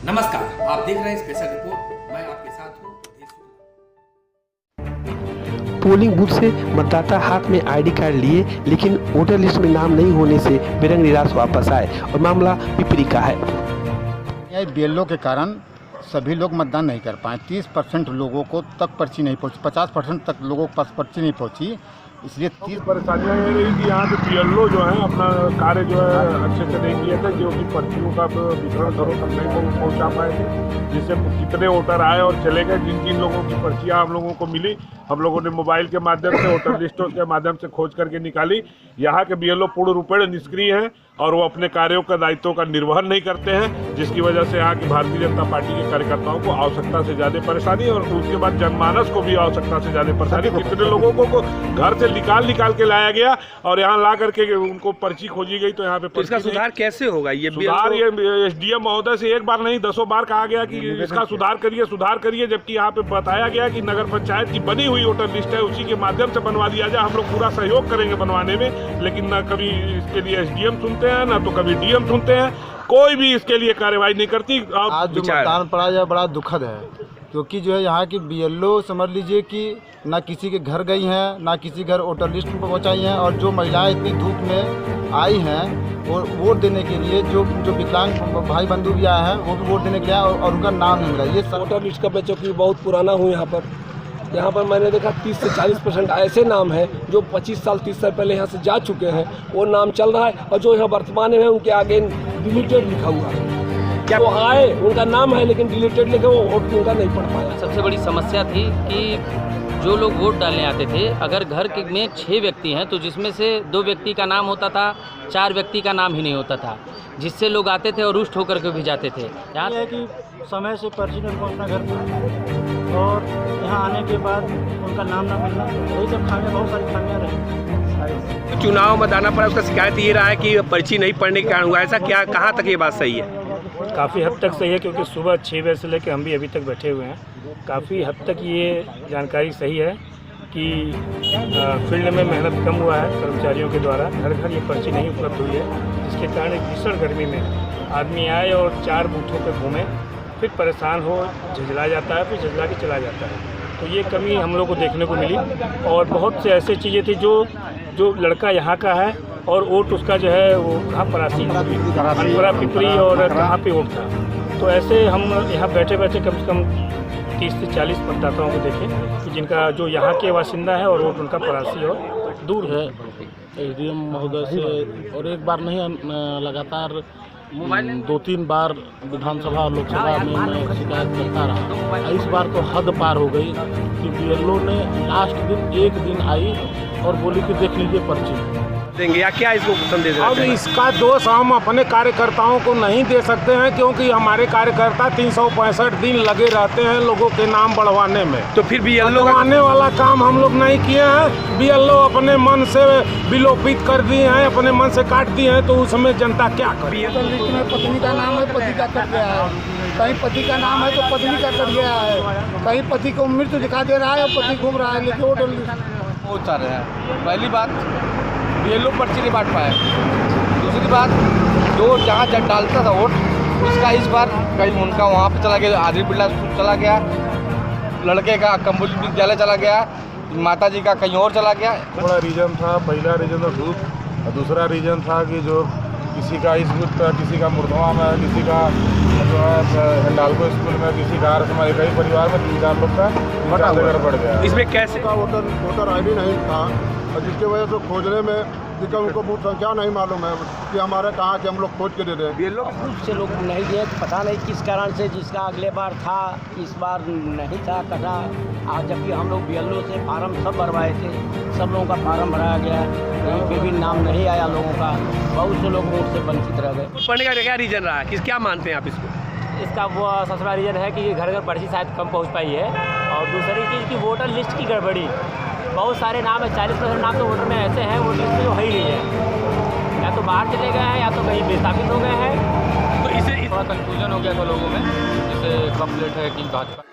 नमस्कार, आप देख रहे हैं स्पेशल रिपोर्ट। मैं आपके साथ हूँ। पोलिंग बूथ से मतदाता हाथ में आईडी कार्ड लिए लेकिन वोटर लिस्ट में नाम नहीं होने से बेरंग निराश वापस आए और मामला पिपरी का है। बीएलओ के कारण सभी लोग मतदान नहीं कर पाए। 30% लोगों को तक पर्ची नहीं पहुंची, 50% तक लोगों के पास पर्ची नहीं पहुंची। इसलिए 30 परेशानियाँ ये रही कि यहाँ पे बीएलओ जो है अपना कार्य जो है अच्छे से नहीं किए थे, जो कि पर्चियों का वितरण घरों तक नहीं पहुँचा पाए थे, जिससे कितने वोटर आए और चले गए। जिन जिन लोगों की पर्चियाँ हम लोगों को मिली, हम लोगों ने मोबाइल के माध्यम से वोटर लिस्टों के माध्यम से खोज करके निकाली। यहाँ के बीएलओ पूर्ण रूपेण निष्क्रिय हैं और वो अपने कार्यों का दायित्वों का निर्वहन नहीं करते हैं, जिसकी वजह से यहाँ की भारतीय जनता पार्टी के कार्यकर्ताओं को आवश्यकता से ज़्यादा परेशानी और उसके बाद जनमानस को भी आवश्यकता से ज़्यादा परेशानी। कितने लोगों को घर से निकाल के लाया गया और यहाँ ला करके उनको पर्ची खोजी गई। तो यहाँ पे इसका सुधार कैसे होगा? ये सुधार ये एसडीएम महोदय से एक बार नहीं 10 बार कहा गया कि इसका सुधार करिए, जबकि यहाँ पे बताया गया कि नगर पंचायत की बनी हुई वोटर लिस्ट है, उसी के माध्यम से बनवा दिया जाए। हम लोग पूरा सहयोग करेंगे बनवाने में, लेकिन न कभी इसके लिए एसडीएम सुनते हैं, न तो कभी डीएम सुनते हैं। कोई भी इसके लिए कार्रवाई नहीं करती। आज जो मतदान पड़ा है बड़ा दुखद है, क्योंकि जो है यहाँ की बीएलओ समझ लीजिए कि ना किसी के घर गई हैं, ना किसी घर वोटर लिस्ट में पहुँचाई हैं। और जो महिलाएं इतनी धूप में आई हैं और वोट देने के लिए, जो विकलांग भाई बंधु भी आए हैं वो भी वोट देने के लिए आए और उनका नाम नहीं मिला। ये वोटर लिस्ट का बच्चों की बहुत पुराना हूँ। यहाँ पर मैंने देखा 30 से 40% ऐसे नाम हैं जो 25 साल 30 साल पहले यहाँ से जा चुके हैं, वो नाम चल रहा है। और जो यहाँ वर्तमान में उनके आगे डिलीटेड लिखा हुआ है। क्या वो आए, उनका नाम है लेकिन डिलीटेड लिखा, वो वोट उनका नहीं पड़ पाया। सबसे बड़ी समस्या थी कि जो लोग वोट डालने आते थे, अगर घर के में 6 व्यक्ति हैं तो जिसमें से 2 व्यक्ति का नाम होता था, 4 व्यक्ति का नाम ही नहीं होता था, जिससे लोग आते थे और रुष्ट होकर के भी जाते थे। यहाँ है कि समय से पर्ची नहीं पहुँचना घर पर और यहाँ आने के बाद उनका नाम ना मिलना, यही सब खामियाँ, बहुत सारी खामियाँ रही। चुनाव में दाना पड़ा, उसका शिकायत ये रहा है कि पर्ची नहीं पड़ने के कारण हुआ। ऐसा क्या, कहाँ तक ये बात सही है? काफ़ी हद तक सही है, क्योंकि सुबह 6 बजे से लेकर हम भी अभी तक बैठे हुए हैं। काफ़ी हद तक ये जानकारी सही है कि फील्ड में मेहनत कम हुआ है कर्मचारियों के द्वारा, घर घर ये पर्ची नहीं उपलब्ध हुई है, जिसके कारण एक भीषण गर्मी में आदमी आए और 4 बूथों पे घूमे, फिर परेशान हो, झुंझला जाता है, फिर झुंझला के चला जाता है। तो ये कमी हम लोग को देखने को मिली। और बहुत से ऐसी चीज़ें थी जो लड़का यहाँ का है और वोट उसका जो है वो कहाँ परासी अनपरा पिपरी और कहाँ पे वोट था। तो ऐसे हम यहाँ बैठे बैठे कम से कम 30 से 40 मतदाताओं को देखें कि जिनका जो यहाँ के बासिंदा है और वोट उनका परासी और दूर है। एसडीएम महोदय से और एक बार नहीं, लगातार 2-3 बार विधानसभा और लोकसभा में मैं शिकायत करता रहा। इस बार तो हद पार हो गई कि बीएलओ ने लास्ट दिन एक दिन आई और बोली कि देख लीजिए पर्ची देंगे या क्या इसको संदेश? अब इसका दोष हम अपने कार्यकर्ताओं को नहीं दे सकते हैं, क्योंकि हमारे कार्यकर्ता 365 दिन लगे रहते हैं लोगों के नाम बढ़वाने में। तो फिर बीएलओ आने वाला काम हम लोग नहीं किए हैं। बीएलओ अपने मन से विलोपित कर दिए हैं, अपने मन से काट दिए हैं, तो उसमें जनता क्या करे? लिस्ट में पत्नी का नाम है, पति का कट गया है। कहीं पति का नाम है तो पत्नी का कट गया है। कहीं पति को मृत्यु दिखा दे रहा है और पति घूम रहा है, लेकिन वोटर लिस्ट बहुत सारे हैं। पहली बात, बीएलओ पर्ची नहीं बांट पाए। दूसरी बात, जो जहाँ डालता था वोट, उसका इस बार कहीं उनका वहाँ पे चला गया, आदि बिरला चला गया, लड़के का कंबुज विद्यालय चला गया, माताजी का कहीं और चला गया। बड़ा रीजन था, पहला रीजन था धूप, और दूसरा रीजन था कि जो किसी का इस बूथ पर, किसी का मुर्दवा में, किसी का जो है हिंडालको स्कूल में, किसी का हमारे कई परिवार में 3-4 लोग का बढ़ गया। इसमें कैसे वोटर आईडी नहीं था और जिसकी वजह से खोजने में दिक्कत, उनको बूथ संख्या नहीं मालूम है कि हमारे कहाँ के हम लोग खोज के दे दें। बीएलओ से लोग नहीं दिए, पता नहीं किस कारण से, जिसका अगले बार था इस बार नहीं था, कटा। आज जबकि हम लोग बीएलओ से फार्म सब भरवाए थे, सब लोगों का फार्म भराया गया, कहीं पे भी नाम नहीं आया लोगों का। बहुत से लोग वोट से वंचित रह गए। पढ़ने का क्या रीजन रहा है? क्या मानते हैं आप इसको? इसका वो सबसे बड़ा रीज़न है कि घर घर पर्ची शायद कम पहुंच पाई है, और दूसरी चीज़ की वोटर लिस्ट की गड़बड़ी। बहुत सारे नाम है, 40% नाम तो वोटर में ऐसे हैं वोटर लिस्ट में जो है ही नहीं है, या तो बाहर चले गए हैं या तो कहीं विस्थापित हो गए हैं। तो इससे थोड़ा कन्फ्यूजन हो गया था लोगों में, जैसे कम प्लेट है कि भाजपा